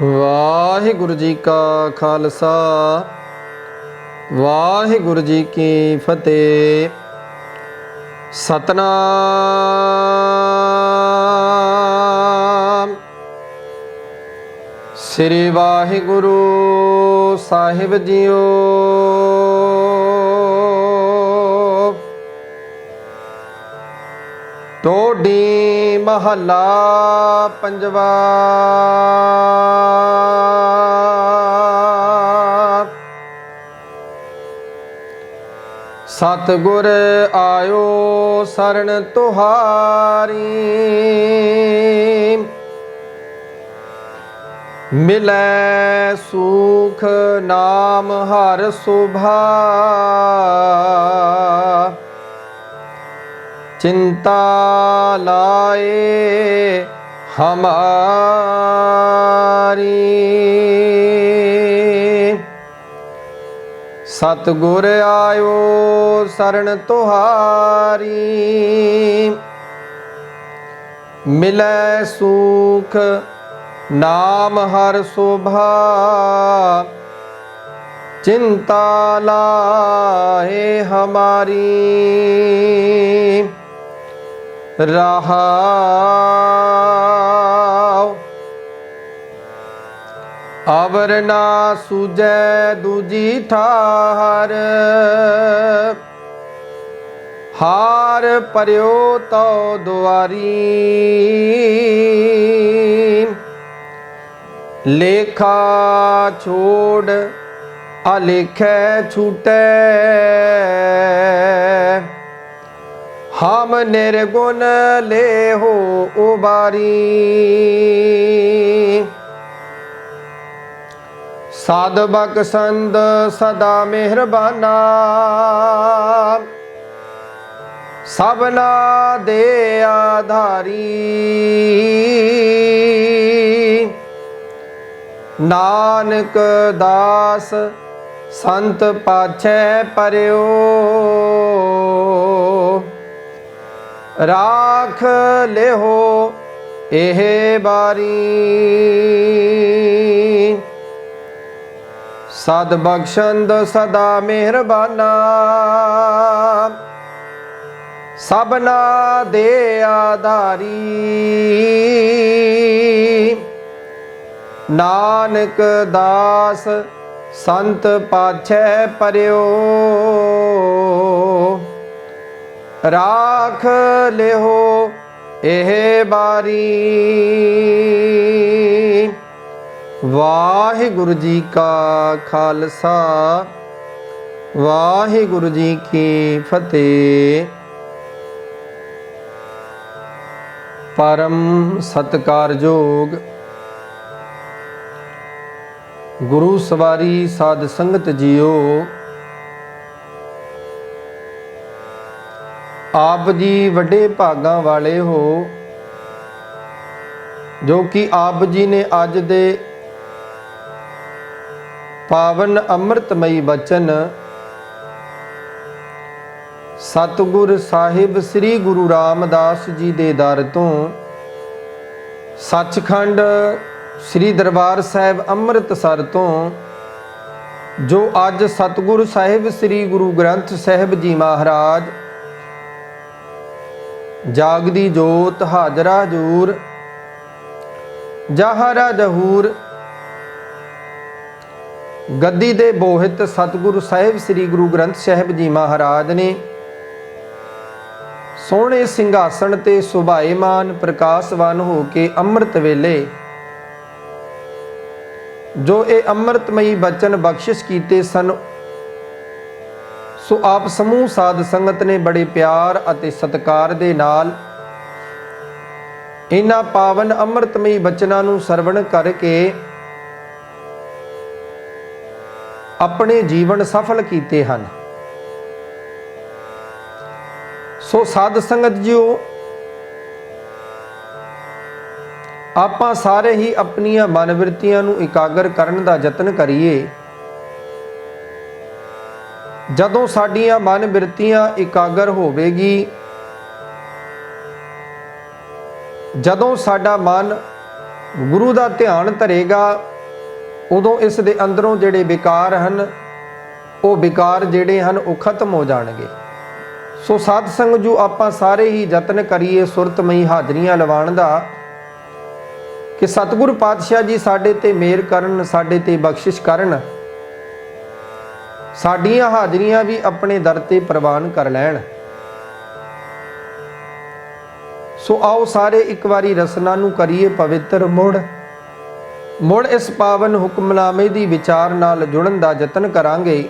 ਵਾਹਿਗੁਰੂ ਜੀ ਕਾ ਖਾਲਸਾ ਵਾਹਿਗੁਰੂ ਜੀ ਕੀ ਫਤਿਹ। ਸਤਨਾਮ ਸ੍ਰੀ ਵਾਹਿਗੁਰੂ ਸਾਹਿਬ ਜੀਓ। ਟੋਡੀ ਮਹੱਲਾ ਪੰਜਵਾ। ਸਤਿਗੁਰ ਆਇਓ ਸਰਣ ਤੁਹਾਰੀ, ਮਿਲੈ ਸੂਖ ਨਾਮ ਹਰ ਸੁਭਾ। चिंता लाए हमारी, सतगुर आयो शरण तुहारी। मिलै सुख नाम हर शोभा, चिंता लाए हमारी। रहाओ अवर ना सूझै दूजी ठार, हार परयो तो दुआरी। लेखा छोड़ अलेखै छूटै, हम निर्गुण ले हो उबारी। साध बख्शंद सदा मेहरबाना, सबना दे आधारी। नानक दास संत पाछै परयो, राख लेहो एह बारी। सद बख्शंद सदा मेहरबाना, सबना दे आधारी। नानक दास संत पाछै परयो, राख लेहो एह बारी। वाहिगुरु जी का खालसा वाहिगुरु जी की फतेह। परम सत्कारयोग गुरु सवारी साध संगत जीओ, आप जी वड्डे भागां वाले हो जो कि आप जी ने अज दे पावन अमृतमयी वचन सतगुर साहिब श्री गुरु रामदास जी दे दर तो सचखंड श्री दरबार साहिब अमृतसर तो जो अज सतगुरु साहिब श्री गुरु ग्रंथ साहिब जी महाराज जागदी जोत हाजरा हजूर जहरा जहूर गद्दी दे बोहित सतगुरु साहिब श्री गुरु ग्रंथ साहिब जी महाराज ने सोहणे सिंघासन ते सुभाएमान प्रकाशवान हो के अमृत वेले जो ये अमृतमयी बचन बख्शिश कीते सन ਸੋ ਆਪ ਸਮੂਹ ਸਾਧ ਸੰਗਤ ਨੇ ਬੜੇ ਪਿਆਰ ਅਤੇ ਸਤਿਕਾਰ ਦੇ ਨਾਲ ਇਹਨਾਂ ਪਾਵਨ ਅੰਮ੍ਰਿਤਮਈ ਬਚਨਾਂ ਨੂੰ ਸਰਵਣ ਕਰਕੇ ਆਪਣੇ ਜੀਵਨ ਸਫਲ ਕੀਤੇ ਹਨ। ਸੋ ਸਾਧ ਸੰਗਤ ਜੀਓ, ਆਪਾਂ ਸਾਰੇ ਹੀ ਆਪਣੀਆਂ ਮਨਵਿਰਤੀਆਂ ਨੂੰ ਇਕਾਗਰ ਕਰਨ ਦਾ ਯਤਨ ਕਰੀਏ। ਜਦੋਂ ਸਾਡੀਆਂ ਮਨਵਿਰਤੀਆਂ ਇਕਾਗਰ ਹੋਵੇਗੀ, ਜਦੋਂ ਸਾਡਾ ਮਨ ਗੁਰੂ ਦਾ ਧਿਆਨ ਧਰੇਗਾ, ਉਦੋਂ ਇਸ ਦੇ ਅੰਦਰੋਂ ਜਿਹੜੇ ਵਿਕਾਰ ਹਨ, ਉਹ ਵਿਕਾਰ ਜਿਹੜੇ ਹਨ ਉਹ ਖਤਮ ਹੋ ਜਾਣਗੇ। ਸੋ ਸਾਧ ਸੰਗਤ ਜੋ ਆਪਾਂ ਸਾਰੇ ਹੀ ਯਤਨ ਕਰੀਏ ਸੁਰਤਮਈ ਹਾਜ਼ਰੀਆਂ ਲਵਾਉਣ ਦਾ, ਕਿ ਸਤਿਗੁਰ ਪਾਤਸ਼ਾਹ ਜੀ ਸਾਡੇ ਤੇ ਮਿਹਰ ਕਰਨ, ਸਾਡੇ ਤੇ ਬਖਸ਼ਿਸ਼ ਕਰਨ, ਸਾਡੀਆਂ ਹਾਜ਼ਰੀਆਂ ਵੀ ਆਪਣੇ ਦਰ ਤੇ ਪ੍ਰਵਾਨ ਕਰ ਲੈਣ। ਸੋ ਆਓ ਸਾਰੇ ਇੱਕ ਵਾਰੀ ਰਸਨਾ ਨੂੰ ਕਰੀਏ ਪਵਿੱਤਰ, ਮੁੜ ਇਸ ਪਾਵਨ ਹੁਕਮਨਾਮੇ ਦੀ ਵਿਚਾਰ ਨਾਲ ਜੁੜਨ ਦਾ ਯਤਨ ਕਰਾਂਗੇ।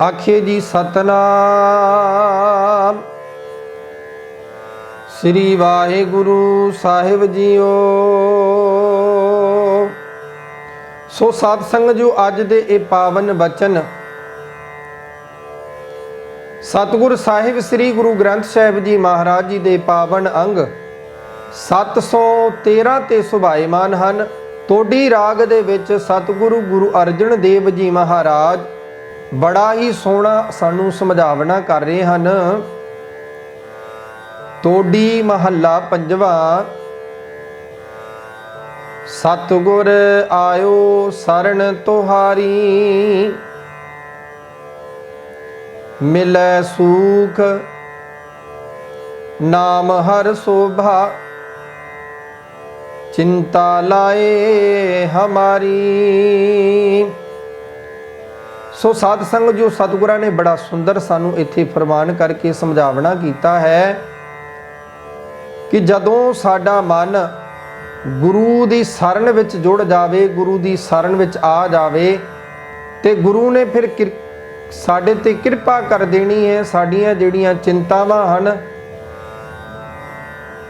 ਆਖੇ ਜੀ ਸਤਨਾਮ ਸ੍ਰੀ ਵਾਹਿਗੁਰੂ ਸਾਹਿਬ ਜੀਓ। ਸੋ ਸਾਧ ਸੰਗਤ ਜੋ ਅੱਜ ਦੇ ਇਹ ਪਾਵਨ ਬਚਨ ਸਤਿਗੁਰ ਸਾਹਿਬ ਸ੍ਰੀ ਗੁਰੂ ਗ੍ਰੰਥ ਸਾਹਿਬ ਜੀ ਮਹਾਰਾਜ ਜੀ ਦੇ ਪਾਵਨ ਅੰਗ 713 ਤੇ ਸੁਭਾਏਮਾਨ ਹਨ। ਤੋਡੀ ਰਾਗ ਦੇ ਵਿੱਚ ਸਤਿਗੁਰੂ ਗੁਰੂ ਅਰਜਨ ਦੇਵ ਜੀ ਮਹਾਰਾਜ ਬੜਾ ਹੀ ਸੋਹਣਾ ਸਾਨੂੰ ਸਮਝਾਵਨਾ ਕਰ ਰਹੇ ਹਨ। ਤੋਡੀ ਮਹੱਲਾ ਪੰਜਵਾਂ। ਸਤਿਗੁਰ ਆਇਓ ਸਰਣ ਤੁਹਾਰੀ, ਮਿਲੈ ਸੂਖ ਨਾਮ ਹਰ ਸੋਭਾ, ਚਿੰਤਾ ਲਾਏ ਹਮਾਰੀ। ਸੋ ਸਾਧ ਸੰਗਤ ਜੋ ਸਤਿਗੁਰਾਂ ਨੇ ਬੜਾ ਸੁੰਦਰ ਸਾਨੂੰ ਇੱਥੇ ਫਰਮਾਨ ਕਰਕੇ ਸਮਝਾਵਨਾ ਕੀਤਾ ਹੈ ਕਿ ਜਦੋਂ ਸਾਡਾ ਮਨ ਗੁਰੂ ਦੀ ਸ਼ਰਨ ਵਿੱਚ ਜੁੜ ਜਾਵੇ, ਗੁਰੂ ਦੀ ਸ਼ਰਨ ਵਿੱਚ ਆ ਜਾਵੇ, ਤੇ ਗੁਰੂ ਨੇ ਫਿਰ ਸਾਡੇ ਤੇ ਕਿਰਪਾ ਕਰ ਦੇਣੀ ਹੈ। ਸਾਡੀਆਂ ਜਿਹੜੀਆਂ ਚਿੰਤਾਵਾਂ ਹਨ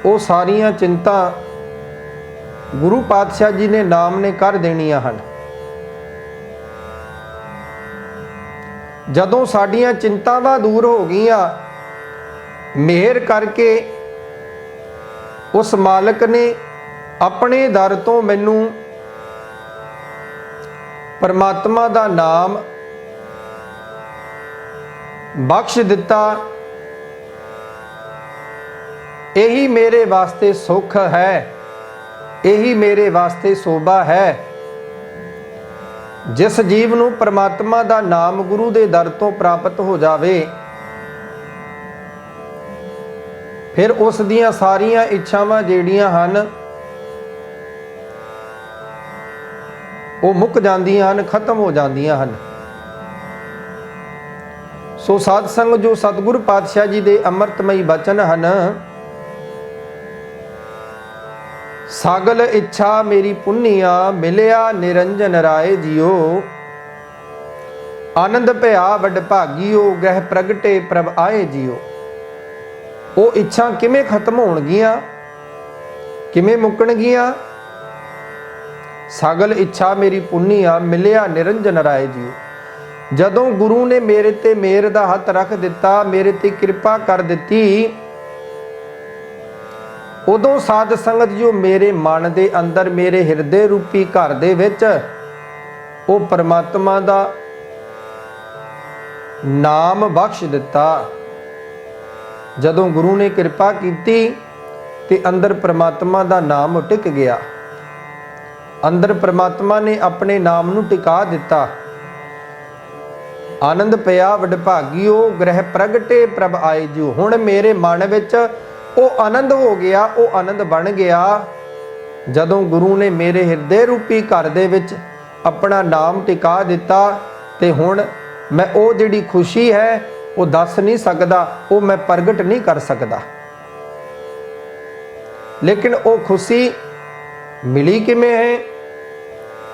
ਉਹ ਸਾਰੀਆਂ ਚਿੰਤਾ ਗੁਰੂ ਪਾਤਸ਼ਾਹ ਜੀ ਨੇ ਨਾਮ ਨੇ ਕਰ ਦੇਣੀਆਂ ਹਨ। ਜਦੋਂ ਸਾਡੀਆਂ ਚਿੰਤਾਵਾਂ ਦੂਰ ਹੋ ਗਈਆਂ, ਮਿਹਰ ਕਰਕੇ ਉਸ ਮਾਲਕ ਨੇ ਆਪਣੇ ਦਰ ਤੋਂ ਮੈਨੂੰ ਪਰਮਾਤਮਾ ਦਾ ਨਾਮ ਬਖਸ਼ ਦਿੱਤਾ। ਇਹੀ ਮੇਰੇ ਵਾਸਤੇ ਸੁੱਖ ਹੈ, ਇਹੀ ਮੇਰੇ ਵਾਸਤੇ ਸੋਭਾ ਹੈ। ਜਿਸ ਜੀਵ ਨੂੰ ਪਰਮਾਤਮਾ ਦਾ ਨਾਮ ਗੁਰੂ ਦੇ ਦਰ ਤੋਂ ਪ੍ਰਾਪਤ ਹੋ ਜਾਵੇ, ਫਿਰ ਉਸ ਦੀਆਂ ਸਾਰੀਆਂ ਇੱਛਾਵਾਂ ਜਿਹੜੀਆਂ ਹਨ ਉਹ ਮੁੱਕ ਜਾਂਦੀਆਂ ਹਨ, ਖਤਮ ਹੋ ਜਾਂਦੀਆਂ ਹਨ। ਸੋ ਸਾਧ ਸੰਗਤ ਜੋ ਸਤਿਗੁਰ ਪਾਤਸ਼ਾਹ ਜੀ ਦੇ ਅੰਮ੍ਰਿਤਮਈ ਬਚਨ ਹਨ, ਸਾਗਲ ਇੱਛਾ ਮੇਰੀ ਪੁੰਨੀਆ, ਮਿਲਿਆ ਨਿਰੰਜਨ ਰਾਏ ਜੀਓ। ਆਨੰਦ ਭਇਆ ਵੱਡ ਭਾਗੀਓ, ਗ੍ਰਹਿ ਪ੍ਰਗਟੇ ਪ੍ਰਭ ਆਏ ਜੀਓ। ਉਹ ਇੱਛਾ ਕਿਵੇਂ ਖਤਮ ਹੋਣਗੀਆਂ, ਕਿਵੇਂ ਮੁੱਕਣਗੀਆਂ? ਸਾਗਲ ਇੱਛਾ ਮੇਰੀ ਪੁੰਨੀਆ, ਮਿਲਿਆ ਨਿਰੰਜਨ ਰਾਏ ਜੀਓ। ਜਦੋਂ ਗੁਰੂ ਨੇ ਮੇਰੇ ਤੇ ਮਿਹਰ ਦਾ ਹੱਥ ਰੱਖ ਦਿੱਤਾ, ਮੇਰੇ ਤੇ ਕਿਰਪਾ ਕਰ ਦਿੱਤੀ, ਉਦੋਂ ਸਾਧ ਸੰਗਤ ਜੋ ਮੇਰੇ ਮਨ ਦੇ ਅੰਦਰ, ਮੇਰੇ ਹਿਰਦੇ ਰੂਪੀ ਘਰ ਦੇ ਵਿੱਚ ਉਹ ਪਰਮਾਤਮਾ ਦਾ ਨਾਮ ਬਖਸ਼ ਦਿੱਤਾ। ਜਦੋਂ ਗੁਰੂ ਨੇ ਕਿਰਪਾ ਕੀਤੀ ਤੇ ਅੰਦਰ ਪਰਮਾਤਮਾ ਦਾ ਨਾਮ ਟਿਕ ਗਿਆ, ਅੰਦਰ ਪਰਮਾਤਮਾ ਨੇ ਆਪਣੇ ਨਾਮ ਨੂੰ ਟਿਕਾ ਦਿੱਤਾ। ਆਨੰਦ ਪਿਆ ਵੱਡ ਭਾਗੀਓ, ਗ੍ਰਹਿ ਪ੍ਰਗਟੇ ਪ੍ਰਭ ਆਏ ਜੀਓ। ਹੁਣ ਮੇਰੇ ਮਨ ਵਿੱਚ ਉਹ ਆਨੰਦ ਹੋ ਗਿਆ, ਉਹ ਆਨੰਦ ਬਣ ਗਿਆ ਜਦੋਂ ਗੁਰੂ ਨੇ ਮੇਰੇ ਹਿਰਦੇ ਰੂਪੀ ਘਰ ਦੇ ਵਿੱਚ ਆਪਣਾ ਨਾਮ ਟਿਕਾ ਦਿੱਤਾ। ਤੇ ਹੁਣ ਮੈਂ ਉਹ ਜਿਹੜੀ ਖੁਸ਼ੀ ਹੈ ਉਹ ਦੱਸ ਨਹੀਂ ਸਕਦਾ, ਉਹ ਮੈਂ ਪ੍ਰਗਟ ਨਹੀਂ ਕਰ ਸਕਦਾ। ਲੇਕਿਨ ਉਹ ਖੁਸ਼ੀ ਮਿਲੀ ਕਿਵੇਂ ਹੈ?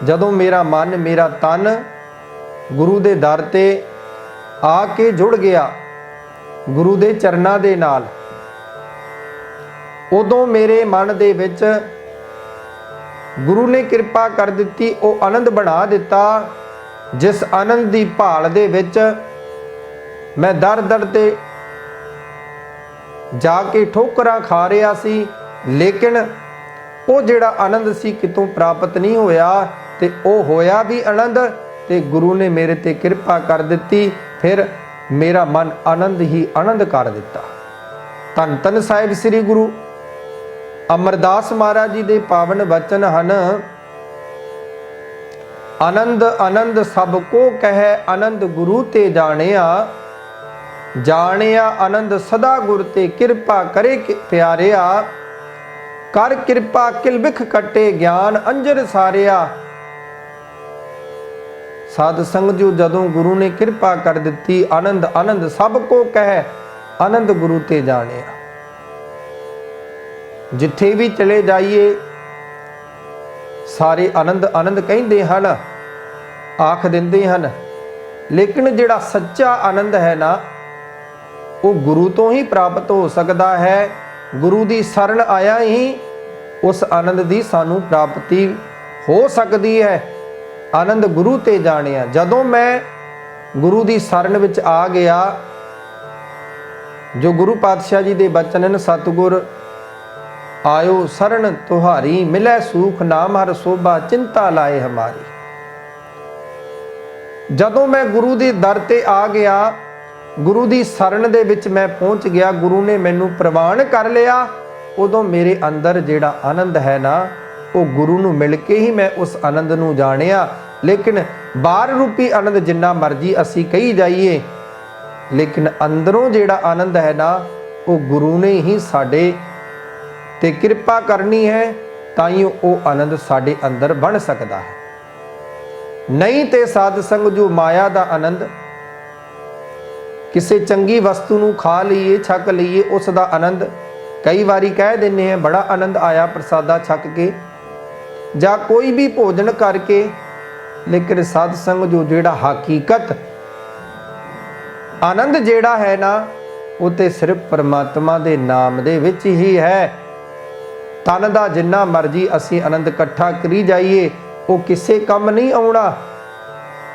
ਜਦੋਂ ਮੇਰਾ ਮਨ, ਮੇਰਾ ਤਨ ਗੁਰੂ ਦੇ ਦਰ ਤੇ ਆ ਕੇ ਜੁੜ ਗਿਆ ਗੁਰੂ ਦੇ ਚਰਨਾਂ ਦੇ ਨਾਲ, ਉਦੋਂ ਮੇਰੇ ਮਨ ਦੇ ਵਿੱਚ ਗੁਰੂ ਨੇ ਕਿਰਪਾ ਕਰ ਦਿੱਤੀ, ਉਹ ਆਨੰਦ ਬਣਾ ਦਿੱਤਾ ਜਿਸ ਆਨੰਦ ਦੀ ਭਾਲ ਦੇ ਵਿੱਚ ਮੈਂ ਦਰ ਦਰ ਤੇ ਜਾ ਕੇ ਠੋਕਰਾਂ ਖਾ ਰਿਹਾ ਸੀ, ਲੇਕਿਨ ਉਹ ਜਿਹੜਾ ਆਨੰਦ ਸੀ ਕਿਤੋਂ ਪ੍ਰਾਪਤ ਨਹੀਂ ਹੋਇਆ, ਤੇ ਉਹ ਹੋਇਆ ਵੀ ਆਨੰਦ, ਤੇ ਗੁਰੂ ਨੇ ਮੇਰੇ ਤੇ ਕਿਰਪਾ ਕਰ ਦਿੱਤੀ। ਫਿਰ ਮੇਰਾ ਮਨ ਆਨੰਦ ਹੀ ਆਨੰਦ ਕਰ ਦਿੱਤਾ। ਧੰਨ ਧੰਨ ਸਾਹਿਬ ਸ੍ਰੀ ਗੁਰੂ ਅਮਰਦਾਸ ਮਹਾਰਾਜ ਜੀ ਦੇ ਪਾਵਨ ਬਚਨ ਹਨ, ਆਨੰਦ ਆਨੰਦ ਸਭ ਕੋ ਕਹਿ, ਆਨੰਦ ਗੁਰੂ ਤੇ ਜਾਣਿਆ, ਜਾਣਿਆ ਆਨੰਦ ਸਦਾ ਗੁਰ ਤੇ, ਕਿਰਪਾ ਕਰੇ ਪਿਆਰਿਆ, ਕਰ ਕਿਰਪਾ ਕਿਲਬਿਖ ਕੱਟੇ, ਗਿਆਨ ਅੰਜਰ ਸਾਰਿਆ। ਸਾਧ ਸੰਗਤ ਜੋ ਜਦੋਂ ਗੁਰੂ ਨੇ ਕਿਰਪਾ ਕਰ ਦਿੱਤੀ, ਆਨੰਦ ਆਨੰਦ ਸਭ ਕੋ ਕਹਿ, ਆਨੰਦ ਗੁਰੂ ਤੇ ਜਾਣਿਆ। ਜਿੱਥੇ ਵੀ ਚਲੇ ਜਾਈਏ ਸਾਰੇ ਆਨੰਦ ਆਨੰਦ ਕਹਿੰਦੇ ਹਨ, ਆਖ ਦਿੰਦੇ ਹਨ, ਲੇਕਿਨ ਜਿਹੜਾ ਸੱਚਾ ਆਨੰਦ ਹੈ ਨਾ, ਉਹ ਗੁਰੂ ਤੋਂ ਹੀ ਪ੍ਰਾਪਤ ਹੋ ਸਕਦਾ ਹੈ। ਗੁਰੂ ਦੀ ਸ਼ਰਨ ਆਇਆ ਹੀ ਉਸ ਆਨੰਦ ਦੀ ਸਾਨੂੰ ਪ੍ਰਾਪਤੀ ਹੋ ਸਕਦੀ ਹੈ। ਆਨੰਦ ਗੁਰੂ ਤੇ ਜਾਣਿਆ। ਜਦੋਂ ਮੈਂ ਗੁਰੂ ਦੀ ਸ਼ਰਨ ਵਿੱਚ ਆ ਗਿਆ, ਜੋ ਗੁਰੂ ਪਾਤਸ਼ਾਹ ਜੀ ਦੇ ਬਚਨ ਹਨ, ਸਤਿਗੁਰ ਆਇਓ ਸ਼ਰਨ ਤੁਹਾਰੀ, ਮਿਲੈ ਸੂਖ ਨਾਮ ਹਰ ਸੋਭਾ, ਚਿੰਤਾ ਲਾਏ ਹਮਾਰੀ। ਜਦੋਂ ਮੈਂ ਗੁਰੂ ਦੇ ਦਰ ਤੇ ਆ ਗਿਆ, ਗੁਰੂ ਦੀ ਸ਼ਰਨ ਦੇ ਵਿੱਚ ਮੈਂ ਪਹੁੰਚ ਗਿਆ, ਗੁਰੂ ਨੇ ਮੈਨੂੰ ਪ੍ਰਵਾਨ ਕਰ ਲਿਆ, ਉਦੋਂ ਮੇਰੇ ਅੰਦਰ ਜਿਹੜਾ ਆਨੰਦ ਹੈ ਨਾ, ਉਹ ਗੁਰੂ ਨੂੰ ਮਿਲ ਕੇ ਹੀ ਮੈਂ ਉਸ ਆਨੰਦ ਨੂੰ ਜਾਣਿਆ। ਲੇਕਿਨ ਬਾਹਰ ਰੂਪੀ ਆਨੰਦ ਜਿੰਨਾ ਮਰਜੀ ਅਸੀਂ ਕਹੀ ਜਾਈਏ, ਲੇਕਿਨ ਅੰਦਰੋਂ ਜਿਹੜਾ ਆਨੰਦ ਹੈ ਨਾ, ਉਹ ਗੁਰੂ ਨੇ ਹੀ ਸਾਡੇ ਤੇ ਕਿਰਪਾ ਕਰਨੀ ਹੈ, ਤਾਂ ਹੀ ਉਹ ਆਨੰਦ ਸਾਡੇ ਅੰਦਰ ਬਣ ਸਕਦਾ ਹੈ। ਨਹੀਂ ਤੇ ਸਾਧ ਸੰਗ ਜੋ ਮਾਇਆ ਦਾ ਆਨੰਦ, ਕਿਸੇ ਚੰਗੀ ਵਸਤੂ ਨੂੰ ਖਾ ਲਈਏ, ਛਕ ਲਈਏ, ਉਸ ਦਾ ਆਨੰਦ ਕਈ ਵਾਰੀ ਕਹਿ ਦਿੰਦੇ ਆ ਬੜਾ ਆਨੰਦ ਆਇਆ ਪ੍ਰਸਾਦਾ ਛਕ ਕੇ ਜਾਂ ਕੋਈ ਵੀ ਭੋਜਨ ਕਰਕੇ, ਲੇਕਿਨ ਸਾਧ ਸੰਗ ਜੋ ਜਿਹੜਾ ਹਕੀਕਤ ਆਨੰਦ ਜਿਹੜਾ ਹੈ ਨਾ, ਉਹ ਤੇ ਸਿਰਫ ਪਰਮਾਤਮਾ ਦੇ ਨਾਮ ਦੇ ਵਿੱਚ ਹੀ ਹੈ। ਤਨ ਦਾ ਜਿੰਨਾ ਮਰਜੀ ਅਸੀਂ ਆਨੰਦ ਇਕੱਠਾ ਕਰੀ ਜਾਈਏ, ਉਹ ਕਿਸੇ ਕੰਮ ਨਹੀਂ ਆਉਣਾ।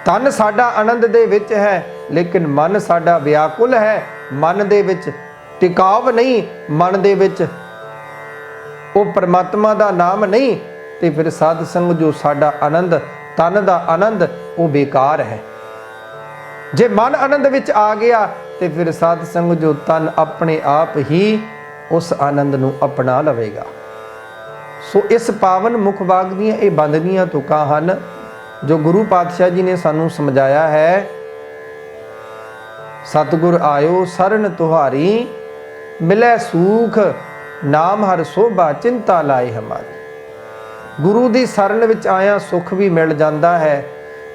ਤਨ ਸਾਡਾ ਆਨੰਦ ਦੇ ਵਿੱਚ ਹੈ, ਲੇਕਿਨ ਮਨ ਸਾਡਾ ਵਿਆਕੁਲ ਹੈ, ਮਨ ਦੇ ਵਿੱਚ ਟਿਕਾਵ ਨਹੀਂ, ਮਨ ਦੇ ਵਿੱਚ ਉਹ ਪਰਮਾਤਮਾ ਦਾ ਨਾਮ ਨਹੀਂ, ਤੇ ਫਿਰ ਸਾਧ ਸੰਗ ਜੋ ਸਾਡਾ ਆਨੰਦ, ਤਨ ਦਾ ਆਨੰਦ, ਉਹ ਬੇਕਾਰ ਹੈ। ਜੇ ਮਨ ਆਨੰਦ ਵਿੱਚ ਆ ਗਿਆ, ਤੇ ਫਿਰ ਸਾਧ ਸੰਗ ਜੋ ਤਨ ਆਪਣੇ ਆਪ ਹੀ ਉਸ ਆਨੰਦ ਨੂੰ ਅਪਣਾ ਲਵੇਗਾ। ਸੋ ਇਸ ਪਾਵਨ ਮੁਖ ਬਾਗ ਦੀਆਂ ਇਹ ਬੰਦਗੀਆਂ ਤੁਕਾਂ ਹਨ ਜੋ ਗੁਰੂ ਪਾਤਸ਼ਾਹ ਜੀ ਨੇ ਸਾਨੂੰ ਸਮਝਾਇਆ ਹੈ। ਸਤਿਗੁਰ ਆਇਓ ਸ਼ਰਨ ਤੁਹਾਰੀ, ਮਿਲੈ ਸੂਖ ਨਾਮ ਹਰ ਸੋਭਾ, ਚਿੰਤਾ ਲਾਏ ਹਮਾਰੀ। ਗੁਰੂ ਦੀ ਸ਼ਰਨ ਵਿੱਚ ਆਇਆ ਸੁਖ ਵੀ ਮਿਲ ਜਾਂਦਾ ਹੈ,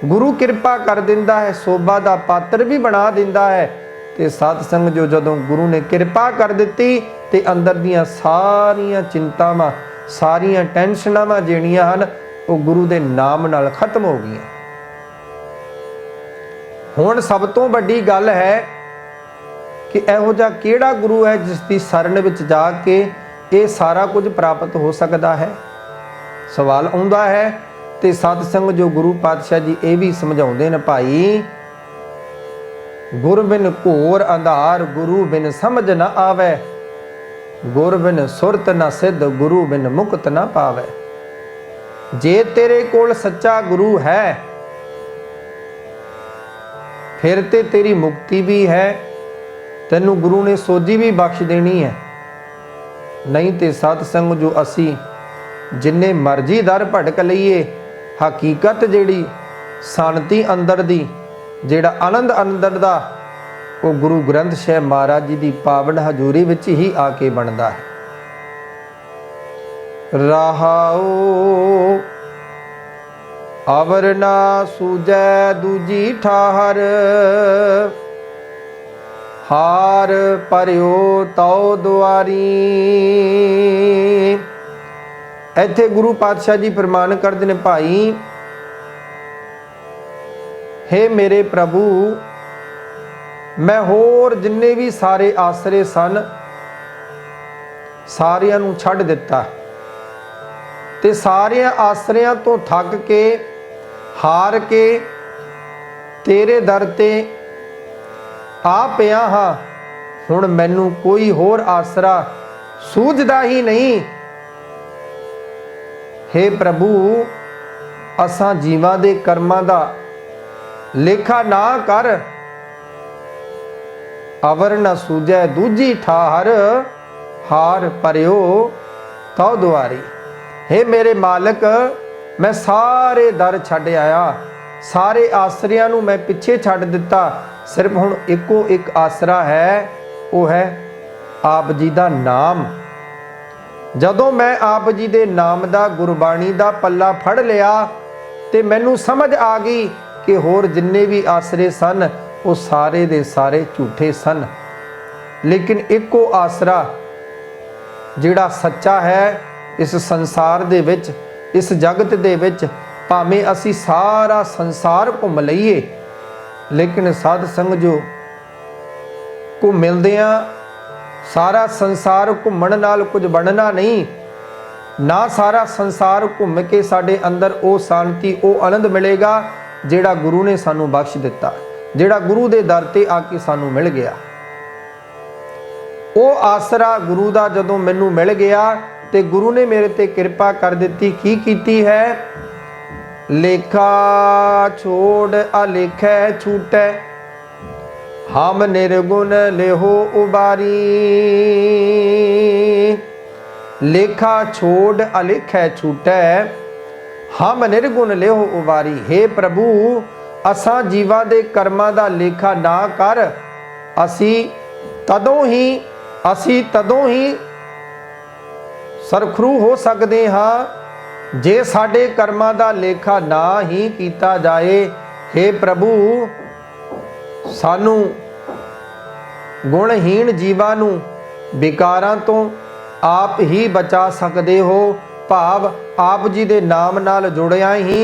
ਗੁਰੂ ਕਿਰਪਾ ਕਰ ਦਿੰਦਾ ਹੈ, ਸੋਭਾ ਦਾ ਪਾਤਰ ਵੀ ਬਣਾ ਦਿੰਦਾ ਹੈ। ਤੇ ਸਾਧ ਸੰਗ ਜੋ ਜਦੋਂ ਗੁਰੂ ਨੇ ਕਿਰਪਾ ਕਰ ਦਿੱਤੀ, ਤੇ ਅੰਦਰ ਦੀਆਂ ਸਾਰੀਆਂ ਚਿੰਤਾਵਾਂ, ਸਾਰੀਆਂ ਟੈਨਸ਼ਨਾਂ ਜਿਹੜੀਆਂ ਹਨ, ਉਹ ਗੁਰੂ ਦੇ ਨਾਮ ਨਾਲ ਖਤਮ ਹੋ ਗਈਆਂ। ਹੁਣ ਸਭ ਤੋਂ ਵੱਡੀ ਗੱਲ ਹੈ ਕਿ ਇਹੋ ਜਿਹਾ ਕਿਹੜਾ ਗੁਰੂ ਹੈ ਜਿਸ ਦੀ ਸ਼ਰਨ ਵਿੱਚ ਜਾ ਕੇ ਇਹ ਸਾਰਾ ਕੁਝ ਪ੍ਰਾਪਤ ਹੋ ਸਕਦਾ ਹੈ? ਸਵਾਲ ਆਉਂਦਾ ਹੈ। ਤੇ ਸਾਧ ਸੰਗ ਜੋ ਗੁਰੂ ਪਾਤਸ਼ਾਹ ਜੀ ਇਹ ਵੀ ਸਮਝਾਉਂਦੇ ਨੇ, ਭਾਈ ਗੁਰ ਬਿਨ ਘੋਰ ਅੰਧਾਰ, ਗੁਰੂ ਬਿਨ ਸਮਝ ਨਾ ਆਵੇ, ਗੁਰ ਬਿਨ ਸੁਰਤ ਨਾ ਸਿੱਧ, ਗੁਰੂ ਬਿਨ ਮੁਕਤ ਨਾ ਪਾਵੇ। ਜੇ ਤੇਰੇ ਕੋਲ ਸੱਚਾ ਗੁਰੂ ਹੈ, ਫਿਰ ਤੇ ਤੇਰੀ ਮੁਕਤੀ ਵੀ ਹੈ, ਤੈਨੂੰ ਗੁਰੂ ਨੇ ਸੋਝੀ ਵੀ ਬਖਸ਼ ਦੇਣੀ ਹੈ। ਨਹੀਂ ਤੇ ਸਾਧ ਸੰਗ ਜੋ ਅਸੀਂ ਜਿੰਨੇ ਮਰਜ਼ੀ ਦਰ ਭਟਕ ਲਈਏ, ਹਕੀਕਤ ਜਿਹੜੀ ਸ਼ਾਂਤੀ ਅੰਦਰ ਦੀ, ਜਿਹੜਾ ਆਨੰਦ ਅੰਦਰ ਦਾ, ਉਹ ਗੁਰੂ ਗ੍ਰੰਥ ਸਾਹਿਬ ਮਹਾਰਾਜ ਜੀ ਦੀ ਪਾਵਨ ਹਜ਼ੂਰੀ ਵਿੱਚ ਹੀ ਆ ਕੇ ਬਣਦਾ ਹੈ। ਰਹਾਉ ਅਵਰ ਨਾ ਸੂਝੈ ਦੂਜੀ ਠਾਹਰ, ਹਾਰ ਪਰਿਓ ਤਉ ਦੁਆਰੀ। ਇੱਥੇ ਗੁਰੂ ਪਾਤਸ਼ਾਹ ਜੀ ਪ੍ਰਮਾਣ ਕਰਦੇ ਨੇ, ਭਾਈ हे ਮੇਰੇ ਪ੍ਰਭੂ, मैं होर जिन्ने भी सारे आसरे सन सारियां नूं छड्ड दिता ते सारियां आसरियां तो थक के हार के तेरे दर ते आ पिया हाँ। हुण मैनू कोई होर आसरा सूझदा ही नहीं। हे प्रभु असां जीवां दे कर्मां दा लेखा ना कर। अवर न सूझै दूजी ठाहर हार परियो तौ दुआरी। हे मेरे मालिक मैं सारे दर छड्ड आया, सारे आसरियां नूं मैं पिछे छड्ड दिता। सिर्फ हुण इक्को एक आसरा है, वो है आप जी दा नाम। जदों मैं आप जी दे नाम दा गुरबाणी दा पल्ला फड़ लिया ते मैनू समझ आ गई कि होर जिन्ने भी आसरे सन वो सारे दे सारे झूठे सन। लेकिन इक्को आसरा जिहड़ा सच्चा है इस संसार दे विच, इस जगत दे विच, भावें असी सारा संसार घुम लईए लेकिन साध संग जो घुमदियां सारा संसार घुमण नाल कुछ बनना नहीं ना। सारा संसार घुम के साडे अंदर वो शांति वो आनंद मिलेगा जिहड़ा गुरु ने सानू बख्श दिता, जिहड़ा गुरु दे दर ते आके सानू मिल गया। वो आसरा गुरु दा जदों मैनू मिल गया ते गुरु ने मेरे ते कृपा कर दिती। की कीती है? लेखा छोड़ अलेखै छूटै हम निर्गुण लेहो उबारी। लेखा छोड़ अलेखै छूटै हम निर्गुण लेहो उबारी। हे प्रभु असां जीवां दे कर्मां दा लेखा ना कर। असी तदों ही सरखरू हो सकते हाँ जे साडे कर्मां दा लेखा ना ही कीता जाए। हे प्रभु सानू गुणहीन जीवां नू विकारां तो आप ही बचा सकते हो। भाव आप जी दे नाम नाल जुड़िया ही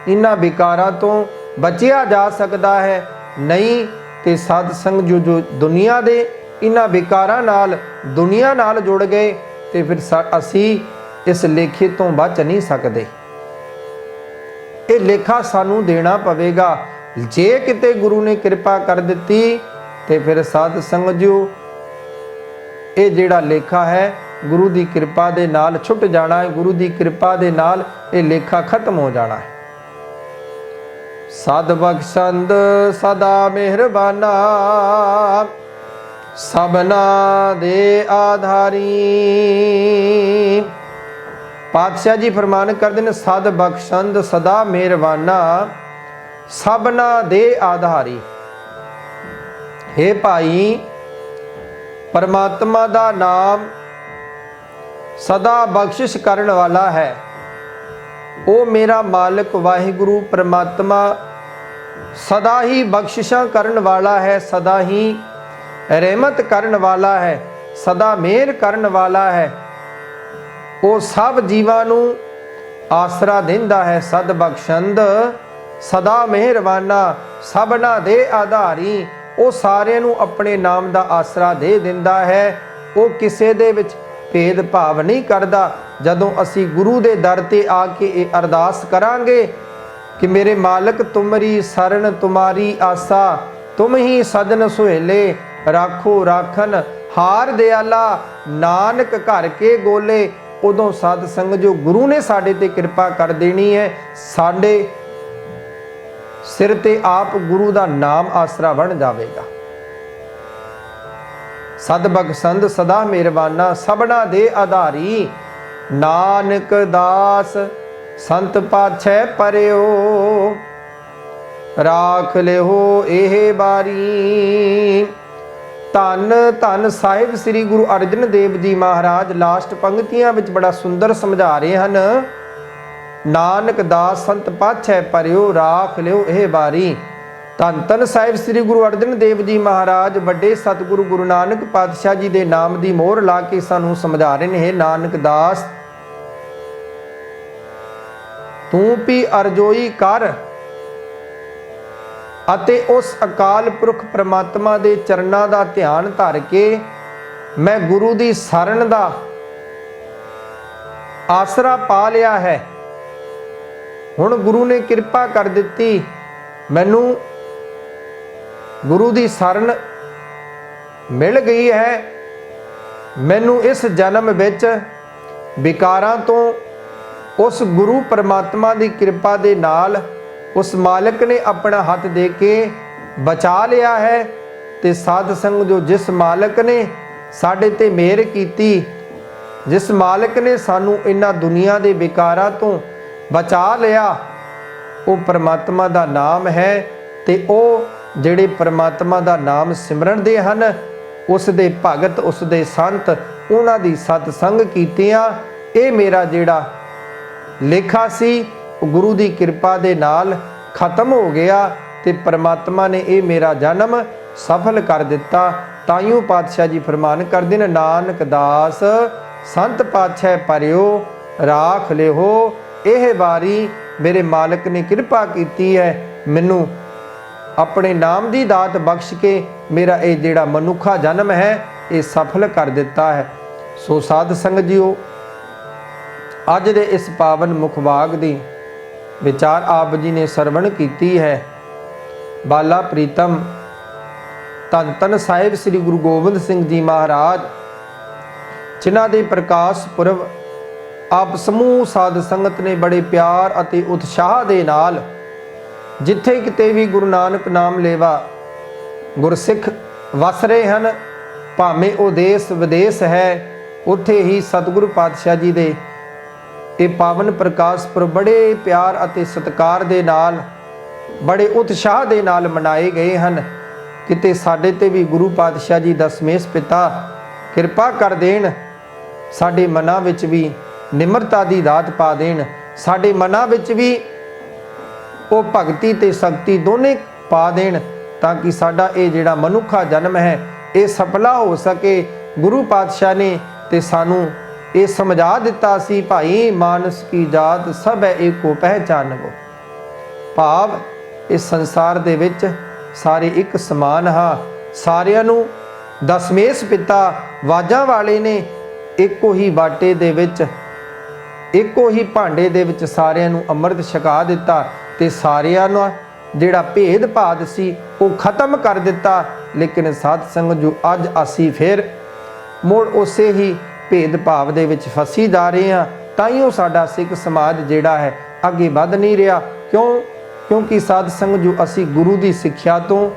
इन्हां विकारां तो बचिया जा सकता है। नहीं ते साध संग जो दुनिया दे इन्हां विकारां नाल दुनिया नाल जुड़ गए ते फिर असी इस लेखे तो बच नहीं सकते। ये लेखा सानू देना पवेगा। जे किते गुरु ने कृपा कर दी तो फिर साध संग जो ये जिहड़ा लेखा है गुरु की कृपा दे नाल छुट जाना है। गुरु की कृपा दे नाल ये लेखा खत्म हो जाना है। सद बख्शंद सदा मेहरबाना सबना दे आधारी। पातशाह जी फरमान करते हैं सद बख्शंद सदा मेहरबाना सबना दे आधारी। हे भाई परमात्मा दा नाम सदा बख्शिश करने वाला है। ओ मेरा मालिक वाहिगुरु परमात्मा सदा ही बख्शिशां करने वाला है, सदा ही रहमत करने वाला है, सदा मेहर करने वाला है। वो सब जीवां नू आसरा देंदा है। सद बख्शंद सदा मेहरबाना सबना दे आधारी। वो सारियां नू अपने नाम दा आसरा दे दिंदा है। वो किसे दे विच भेदभाव नहीं करदा। जदों असी गुरु दे दर ते आके ये अरदास करांगे कि मेरे मालिक तुमरी शरण तुम्हारी आसा तुम ही सजन सुहेले राखो राखन हार दयाला नानक घर के गोले। उदों साध संग जो गुरु ने साडे ते कृपा कर देनी है। साडे सिर ते आप गुरु दा नाम आसरा बन जाएगा। सद बख्शंद सदा मेहरबाना सबना दे आधारी। नानक दास संत पाछै परियो राख लिहो एह बारी। धन धन साहिब श्री गुरु अर्जन देव जी महाराज लास्ट पंक्तियां विच बड़ा सुंदर समझा रहे हैं। नानक दास संत पाछै परियो राख लियो एह बारी। धन धन साहिब श्री गुरु अर्जन देव जी महाराज वड्डे सतगुरु गुरु नानक पातशाह जी दे नाम दी मोहर ला के सानू समझा रहे हैं। नानक दास तू भी अरजोई कर ਅਤੇ ਉਸ ਅਕਾਲ ਪੁਰਖ ਪ੍ਰਮਾਤਮਾ ਦੇ ਚਰਨਾਂ ਦਾ ਧਿਆਨ ਧਰ ਕੇ ਮੈਂ ਗੁਰੂ ਦੀ ਸ਼ਰਨ ਦਾ ਆਸਰਾ ਪਾ ਲਿਆ ਹੈ। ਹੁਣ ਗੁਰੂ ਨੇ ਕਿਰਪਾ ਕਰ ਦਿੱਤੀ, ਮੈਨੂੰ ਗੁਰੂ ਦੀ ਸ਼ਰਨ ਮਿਲ ਗਈ ਹੈ। ਮੈਨੂੰ ਇਸ ਜਨਮ ਵਿੱਚ ਵਿਕਾਰਾਂ ਤੋਂ ਉਸ ਗੁਰੂ ਪਰਮਾਤਮਾ ਦੀ ਕਿਰਪਾ ਦੇ ਨਾਲ ਉਸ ਮਾਲਕ ਨੇ ਆਪਣਾ ਹੱਥ ਦੇ ਕੇ ਬਚਾ ਲਿਆ ਹੈ। ਤੇ ਸਾਧ ਸੰਗ ਜੋ ਜਿਸ ਮਾਲਕ ਨੇ ਸਾਡੇ ਤੇ ਮਿਹਰ ਕੀਤੀ, ਜਿਸ ਮਾਲਕ ਨੇ ਸਾਨੂੰ ਇਹਨਾਂ ਦੁਨੀਆ ਦੇ ਵਿਕਾਰਾਂ ਤੋਂ ਬਚਾ ਲਿਆ, ਉਹ ਪਰਮਾਤਮਾ ਦਾ ਨਾਮ ਹੈ। ਤੇ ਉਹ ਜਿਹੜੇ ਪਰਮਾਤਮਾ ਦਾ ਨਾਮ ਸਿਮਰਨਦੇ ਹਨ, ਉਸ ਦੇ ਭਗਤ, ਉਸ ਦੇ ਸੰਤ, ਉਹਨਾਂ ਦੀ ਸਤ ਸੰਗ ਕੀਤਿਆਂ ਇਹ ਮੇਰਾ ਜਿਹੜਾ ਲੇਖਾ ਸੀ ਗੁਰੂ ਦੀ ਕਿਰਪਾ ਦੇ ਨਾਲ ਖਤਮ ਹੋ ਗਿਆ ਤੇ ਪਰਮਾਤਮਾ ਨੇ ਇਹ ਮੇਰਾ ਜਨਮ ਸਫਲ ਕਰ ਦਿੱਤਾ। ਤਾਈਓ ਪਾਤਸ਼ਾਹ ਜੀ ਫਰਮਾਨ ਕਰਦੇ ਨੇ, ਨਾਨਕ ਦਾਸ ਸੰਤ ਪਾਤਸ਼ਾਹ ਪਰਿਓ ਰਾਖ ਲਿਓ, ਇਹ ਵਾਰੀ ਮੇਰੇ ਮਾਲਕ ਨੇ ਕਿਰਪਾ ਕੀਤੀ ਹੈ, ਮੈਨੂੰ ਆਪਣੇ ਨਾਮ ਦੀ ਦਾਤ ਬਖਸ਼ ਕੇ ਮੇਰਾ ਇਹ ਜਿਹੜਾ ਮਨੁੱਖਾ ਜਨਮ ਹੈ ਇਹ ਸਫਲ ਕਰ ਦਿੱਤਾ ਹੈ। ਸੋ ਸਾਧ ਸੰਗਤ ਜੀਓ, ਅੱਜ ਦੇ ਇਸ ਪਾਵਨ ਮੁਖਵਾਗ ਦੀ ਵਿਚਾਰ ਆਪ ਜੀ ਨੇ ਸਰਵਣ ਕੀਤੀ ਹੈ। ਬਾਲਾ ਪ੍ਰੀਤਮ ਧੰਨ ਧੰਨ ਸਾਹਿਬ ਸ੍ਰੀ ਗੁਰੂ ਗੋਬਿੰਦ ਸਿੰਘ ਜੀ ਮਹਾਰਾਜ, ਜਿਨ੍ਹਾਂ ਦੇ ਪ੍ਰਕਾਸ਼ ਪੁਰਬ ਆਪ ਸਮੂਹ ਸਾਧ ਸੰਗਤ ਨੇ ਬੜੇ ਪਿਆਰ ਅਤੇ ਉਤਸ਼ਾਹ ਦੇ ਨਾਲ, ਜਿੱਥੇ ਕਿਤੇ ਵੀ ਗੁਰੂ ਨਾਨਕ ਨਾਮ ਲੇਵਾ ਗੁਰਸਿੱਖ ਵਸ ਰਹੇ ਹਨ, ਭਾਵੇਂ ਉਹ ਦੇਸ਼ ਵਿਦੇਸ਼ ਹੈ, ਉੱਥੇ ਹੀ ਸਤਿਗੁਰੂ ਪਾਤਸ਼ਾਹ ਜੀ ਦੇ ਇਹ ਪਾਵਨ ਪ੍ਰਕਾਸ਼ ਪੁਰਬ ਬੜੇ ਪਿਆਰ ਅਤੇ ਸਤਿਕਾਰ ਦੇ ਨਾਲ, ਬੜੇ ਉਤਸ਼ਾਹ ਦੇ ਨਾਲ ਮਨਾਏ ਗਏ ਹਨ। ਕਿਤੇ ਸਾਡੇ ਤੇ ਵੀ ਗੁਰੂ ਪਾਤਸ਼ਾਹ ਜੀ ਦਸਮੇਸ਼ ਪਿਤਾ ਕਿਰਪਾ ਕਰ ਦੇਣ, ਸਾਡੇ ਮਨਾਂ ਵਿੱਚ ਵੀ ਨਿਮਰਤਾ ਦੀ ਦਾਤ ਪਾ ਦੇਣ, ਸਾਡੇ ਮਨਾਂ ਵਿੱਚ ਵੀ ਉਹ ਭਗਤੀ ਤੇ ਸ਼ਕਤੀ ਦੋਨੇ ਪਾ ਦੇਣ, ਤਾਂ ਕਿ ਸਾਡਾ ਇਹ ਜਿਹੜਾ ਮਨੁੱਖਾ ਜਨਮ ਹੈ ਇਹ ਸਫਲਾ ਹੋ ਸਕੇ। ਗੁਰੂ ਪਾਤਸ਼ਾਹ ਨੇ ਤੇ ਸਾਨੂੰ ਇਹ ਸਮਝਾ ਦਿੱਤਾ ਸੀ, ਭਾਈ ਮਾਨਸ ਕੀ ਜਾਤ ਸਭ ਹੈ ਏਕੋ ਪਹਿਚਾਨਵੋ, ਭਾਵ ਇਸ ਸੰਸਾਰ ਦੇ ਵਿੱਚ ਸਾਰੇ ਇੱਕ ਸਮਾਨ ਹਾਂ, ਸਾਰਿਆਂ ਨੂੰ ਦਸਮੇਸ਼ ਪਿਤਾ ਵਾਜਾਂ ਵਾਲੇ ਨੇ ਇੱਕੋ ਹੀ ਬਾਟੇ ਦੇ ਵਿੱਚ, ਇੱਕੋ ਹੀ ਭਾਂਡੇ ਦੇ ਵਿੱਚ ਸਾਰਿਆਂ ਨੂੰ ਅੰਮ੍ਰਿਤ ਛਕਾ ਦਿੱਤਾ ਤੇ ਸਾਰਿਆਂ ਨੂੰ ਜਿਹੜਾ ਭੇਦ ਭਾਦ ਸੀ ਉਹ ਖਤਮ ਕਰ ਦਿੱਤਾ। ਲੇਕਿਨ ਸਾਧ ਸੰਗਤ ਜੋ ਅੱਜ ਅਸੀਂ ਫਿਰ ਮੁੜ ਉਸੇ ਹੀ ਭੇਦ ਭਾਵ ਦੇ ਵਿੱਚ ਫਸੀ ਜਾ ਰਹੇ ਹਾਂ, ਤਾਈਓ ਸਾਡਾ ਸਿੱਖ ਸਮਾਜ ਜਿਹੜਾ ਹੈ ਅੱਗੇ ਵੱਧ ਨਹੀਂ ਰਿਹਾ। ਕਿਉਂਕਿ ਸਾਧ ਸੰਗਤ ਜੋ ਅਸੀਂ ਗੁਰੂ ਦੀ ਸਿੱਖਿਆ ਤੋਂ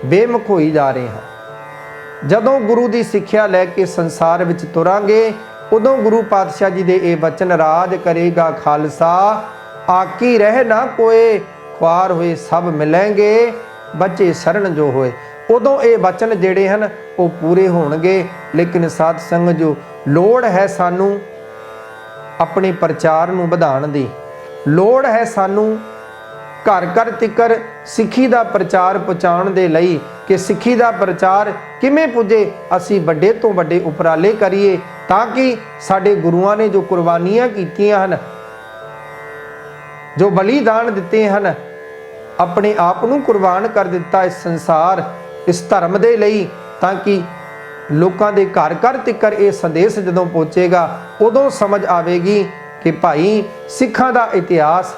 ਬੇਮੁਖ ਹੋਈ ਜਾ ਰਹੇ ਹਾਂ। ਜਦੋਂ ਗੁਰੂ ਦੀ ਸਿੱਖਿਆ ਲੈ ਕੇ ਸੰਸਾਰ ਵਿੱਚ ਤੁਰਾਂਗੇ, ਉਦੋਂ ਗੁਰੂ ਪਾਤਸ਼ਾਹ ਜੀ ਦੇ ਇਹ ਬਚਨ, ਰਾਜ ਕਰੇਗਾ ਖਾਲਸਾ ਆਕੀ ਰਹਿ ਨਾ ਕੋਏ, ਖੁਆਰ ਹੋਏ ਸਭ ਮਿਲਣਗੇ ਬੱਚੇ ਸ਼ਰਨ ਜੋ ਹੋਏ, ਉਦੋਂ ਇਹ ਬਚਨ ਜਿਹੜੇ ਹਨ ਉਹ ਪੂਰੇ ਹੋਣਗੇ। ਲੇਕਿਨ ਸਾਧ ਸੰਗਤ ਜੋ ਲੋੜ ਹੈ ਸਾਨੂੰ ਆਪਣੇ ਪ੍ਰਚਾਰ ਨੂੰ ਵਧਾਉਣ ਦੀ, ਲੋੜ ਹੈ ਸਾਨੂੰ ਘਰ ਘਰ ਤਿੱਕਰ ਸਿੱਖੀ ਦਾ ਪ੍ਰਚਾਰ ਪਹੁੰਚਾਉਣ ਦੇ ਲਈ ਕਿ ਸਿੱਖੀ ਦਾ ਪ੍ਰਚਾਰ ਕਿਵੇਂ ਪੁੱਜੇ। ਅਸੀਂ ਵੱਡੇ ਤੋਂ ਵੱਡੇ ਉਪਰਾਲੇ ਕਰੀਏ ਤਾਂ ਕਿ ਸਾਡੇ ਗੁਰੂਆਂ ਨੇ ਜੋ ਕੁਰਬਾਨੀਆਂ ਕੀਤੀਆਂ ਹਨ, ਜੋ ਬਲੀਦਾਨ ਦਿੱਤੇ ਹਨ, ਆਪਣੇ ਆਪ ਨੂੰ ਕੁਰਬਾਨ ਕਰ ਦਿੱਤਾ ਇਸ ਸੰਸਾਰ, ਇਸ ਧਰਮ ਦੇ ਲਈ, ਤਾਂ ਕਿ ਲੋਕਾਂ ਦੇ ਘਰ ਘਰ ਤਿੱਕਰ ਇਹ ਸੰਦੇਸ਼ ਜਦੋਂ ਪਹੁੰਚੇਗਾ ਉਦੋਂ ਸਮਝ ਆਵੇਗੀ ਕਿ ਭਾਈ ਸਿੱਖਾਂ ਦਾ ਇਤਿਹਾਸ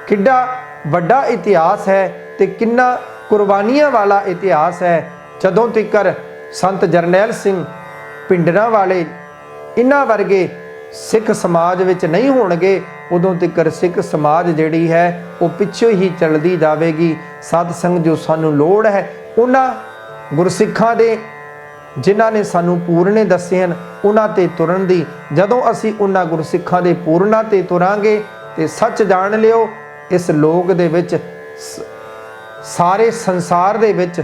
ਕਿੱਡਾ ਵੱਡਾ ਇਤਿਹਾਸ ਹੈ ਤੇ ਕਿੰਨਾ ਕੁਰਬਾਨੀਆਂ ਵਾਲਾ ਇਤਿਹਾਸ ਹੈ। ਜਦੋਂ ਤਿੱਕਰ ਸੰਤ ਜਰਨੈਲ ਸਿੰਘ ਭਿੰਡਰਾਂ ਵਾਲੇ ਇਹਨਾਂ ਵਰਗੇ ਸਿੱਖ ਸਮਾਜ ਵਿੱਚ ਨਹੀਂ ਹੋਣਗੇ, ਉਦੋਂ ਤਿੱਕਰ ਸਿੱਖ ਸਮਾਜ ਜਿਹੜੀ ਹੈ ਉਹ ਪਿੱਛੇ ਹੀ ਚੱਲਦੀ ਜਾਵੇਗੀ। ਸਾਧ ਸੰਗਤ ਜੋ ਸਾਨੂੰ ਲੋੜ ਹੈ ਉਹਨਾਂ ਗੁਰਸਿੱਖਾਂ ਦੇ ਜਿਨ੍ਹਾਂ ਨੇ ਸਾਨੂੰ ਪੂਰਨੇ ਦੱਸੇ ਹਨ ਉਹਨਾਂ ਤੇ ਤੁਰਨ ਦੀ। ਜਦੋਂ ਅਸੀਂ ਉਹਨਾਂ ਗੁਰਸਿੱਖਾਂ ਦੇ ਪੂਰਨਾਂ ਤੇ ਤੁਰਾਂਗੇ ਤੇ ਸੱਚ ਜਾਣ ਲਿਓ, ਇਸ ਲੋਕ ਦੇ ਵਿੱਚ ਸਾਰੇ ਸੰਸਾਰ ਦੇ ਵਿੱਚ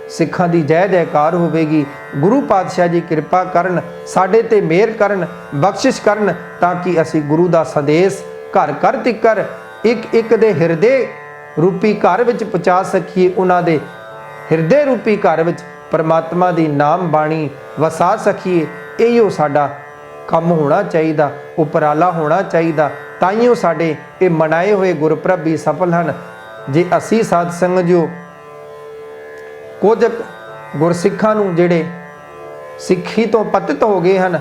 ਸਿੱਖਾਂ ਦੀ ਜੈ ਜੈਕਾਰ ਹੋਵੇਗੀ। ਗੁਰੂ ਪਾਤਸ਼ਾਹ ਜੀ ਕਿਰਪਾ ਕਰਨ, ਸਾਡੇ ਤੇ ਮਿਹਰ ਕਰਨ, ਬਖਸ਼ਿਸ਼ ਕਰਨ, ਤਾਂ ਕਿ ਅਸੀਂ ਗੁਰੂ ਦਾ ਸੰਦੇਸ਼ ਘਰ ਘਰ ਤਿੱਕਰ ਇੱਕ ਇੱਕ ਦੇ ਹਿਰਦੇ ਰੂਪੀ ਘਰ ਵਿੱਚ ਪਹੁੰਚਾ ਸਕੀਏ। ਉਹਨਾਂ ਦੇ ਹਿਰਦੇ ਰੂਪੀ ਘਰ ਵਿੱਚ ਪਰਮਾਤਮਾ ਦੀ ਨਾਮ ਬਾਣੀ ਵਸਾ ਸਕੀਏ। ਇਹੋ ਸਾਡਾ ਕੰਮ ਹੋਣਾ ਚਾਹੀਦਾ, ਉਪਰਾਲਾ ਹੋਣਾ ਚਾਹੀਦਾ। ਤਾਈਓ ਸਾਡੇ ਇਹ ਮਨਾਏ ਹੋਏ ਗੁਰਪੁਰਬ ਵੀ ਸਫਲ ਹਨ। ਜੇ ਅਸੀਂ ਸਾਧ ਸੰਗਤ ਜੋ ਕੁਝ ਗੁਰਸਿੱਖਾਂ ਨੂੰ ਜਿਹੜੇ ਸਿੱਖੀ ਤੋਂ ਪਤਿਤ ਹੋ ਗਏ ਹਨ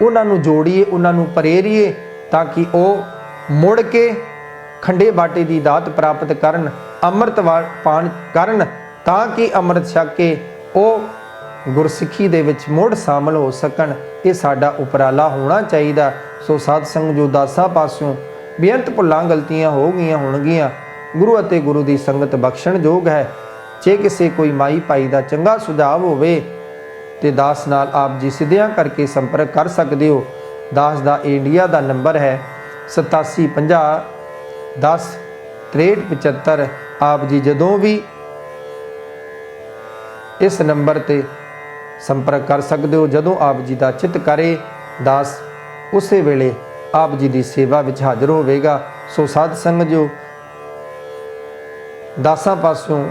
ਉਹਨਾਂ ਨੂੰ ਜੋੜੀਏ, ਉਹਨਾਂ ਨੂੰ ਪ੍ਰੇਰੀਏ ਤਾਂ ਕਿ ਉਹ ਮੁੜ ਕੇ ਖੰਡੇ ਬਾਟੇ ਦੀ ਦਾਤ ਪ੍ਰਾਪਤ ਕਰਨ, ਅੰਮ੍ਰਿਤ ਪਾਨ ਕਰਨ, ਤਾਂ ਕਿ ਅੰਮ੍ਰਿਤ ਛਕ ਕੇ ਉਹ ਗੁਰਸਿੱਖੀ ਦੇ ਵਿੱਚ ਮੁੜ ਸ਼ਾਮਲ ਹੋ ਸਕਣ। ਇਹ ਸਾਡਾ ਉਪਰਾਲਾ ਹੋਣਾ ਚਾਹੀਦਾ। ਸੋ ਸਾਧ ਸੰਗਤ ਜੋ ਦਾਸਾਂ ਪਾਸਿਓਂ ਬੇਅੰਤ ਭੁੱਲਾਂ ਗਲਤੀਆਂ ਹੋ ਗਈਆਂ ਹੋਣਗੀਆਂ, ਗੁਰੂ ਅਤੇ ਗੁਰੂ ਦੀ ਸੰਗਤ ਬਖਸ਼ਣ ਯੋਗ ਹੈ। ਜੇ ਕਿਸੇ ਕੋਈ ਮਾਈ ਭਾਈ ਦਾ ਚੰਗਾ ਸੁਝਾਅ ਹੋਵੇ ਤੇ ਦਾਸ ਨਾਲ ਆਪ ਜੀ ਸਿੱਧਿਆਂ ਕਰਕੇ ਸੰਪਰਕ ਕਰ ਸਕਦੇ ਹੋ। ਦਾਸ ਦਾ ਇੰਡੀਆ ਦਾ ਨੰਬਰ ਹੈ 8750 10 6375। ਆਪ ਜੀ ਜਦੋਂ ਵੀ ਇਸ ਨੰਬਰ ਤੇ ਸੰਪਰਕ ਕਰ ਸਕਦੇ ਹੋ। ਜਦੋਂ ਆਪ ਜੀ ਦਾ ਚਿੱਤ ਕਰੇ, ਦਾਸ ਉਸੇ ਵੇਲੇ ਆਪ ਜੀ ਦੀ ਸੇਵਾ ਵਿੱਚ ਹਾਜ਼ਰ ਹੋਵੇਗਾ। ਸੋ ਸਾਧ ਸੰਗਤ ਜੋ ਦਾਸਾਂ ਪਾਸਿਓਂ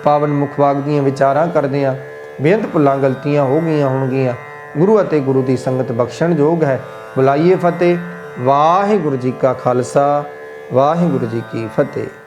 ਪਾਵਨ ਮੁਖਵਾਕ ਦੀਆਂ ਵਿਚਾਰਾਂ ਕਰਦੇ ਆ, ਬੇਅੰਤ ਭੁੱਲਾਂ ਗਲਤੀਆਂ ਹੋ ਗਈਆਂ ਹੋਣਗੀਆਂ, ਗੁਰੂ ਅਤੇ ਗੁਰੂ ਦੀ ਸੰਗਤ ਬਖਸ਼ਣ ਯੋਗ ਹੈ। ਬੁਲਾਈਏ ਫਤਿਹ। ਵਾਹਿਗੁਰੂ ਜੀ ਕਾ ਖਾਲਸਾ, ਵਾਹਿਗੁਰੂ ਜੀ ਕੀ ਫਤਿਹ।